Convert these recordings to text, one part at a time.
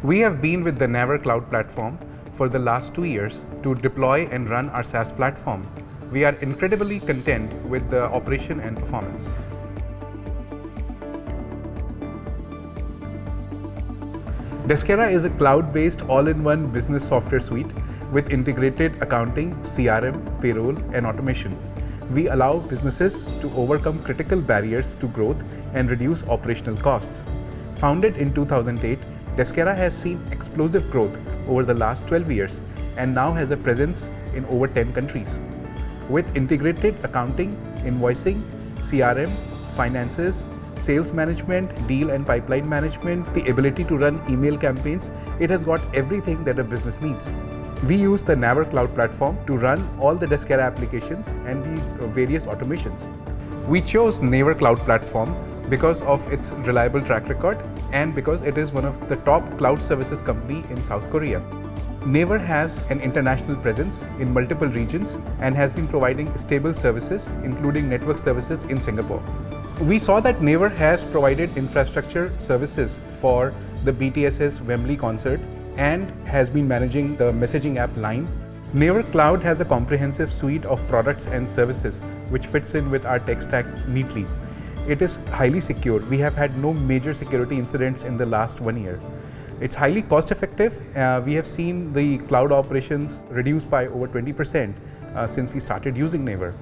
We have been with the Naver Cloud platform for the last 2 years to deploy and run our SaaS platform. We are incredibly content with the operation and performance. Deskera is a cloud-based all-in-one business software suite with integrated accounting, CRM, payroll, and automation. We allow businesses to overcome critical barriers to growth and reduce operational costs. Founded in 2008, Deskera has seen explosive growth over the last 12 years and now has a presence in over 10 countries. With integrated accounting, invoicing, CRM, finances, sales management, deal and pipeline management, the ability to run email campaigns, it has got everything that a business needs. We use the Naver Cloud platform to run all the Deskera applications and the various automations. We chose Naver Cloud platform because of its reliable track record and because it is one of the top cloud services company in South Korea. Naver has an international presence in multiple regions and has been providing stable services, including network services in Singapore. We saw that Naver has provided infrastructure services for the BTS's Wembley concert and has been managing the messaging app Line. Naver Cloud has a comprehensive suite of products and services which fits in with our tech stack neatly. It is highly secure. We have had no major security incidents in the last 1 year. It's highly cost effective. We have seen the cloud operations reduced by over 20% since we started using Naver.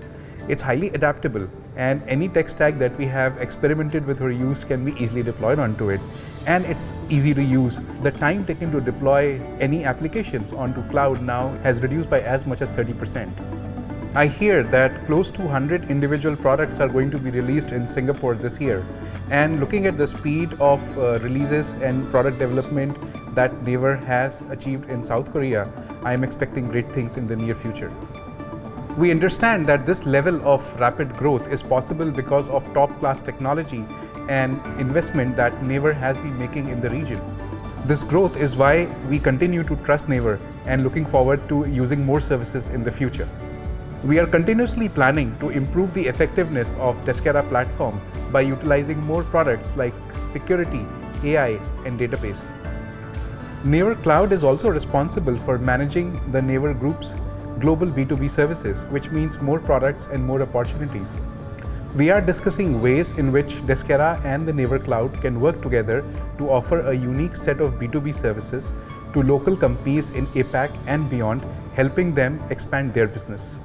It's highly adaptable and any tech stack that we have experimented with or used can be easily deployed onto it. And it's easy to use. The time taken to deploy any applications onto cloud now has reduced by as much as 30%. I hear that close to 100 individual products are going to be released in Singapore this year. And looking at the speed of releases and product development that Naver has achieved in South Korea, I am expecting great things in the near future. We understand that this level of rapid growth is possible because of top-class technology and investment that Naver has been making in the region. This growth is why we continue to trust Naver and looking forward to using more services in the future. We are continuously planning to improve the effectiveness of Deskera platform by utilizing more products like security, AI, and database. Naver Cloud is also responsible for managing the Naver Group's global B2B services, which means more products and more opportunities. We are discussing ways in which Deskera and the Naver Cloud can work together to offer a unique set of B2B services to local companies in APAC and beyond, helping them expand their business.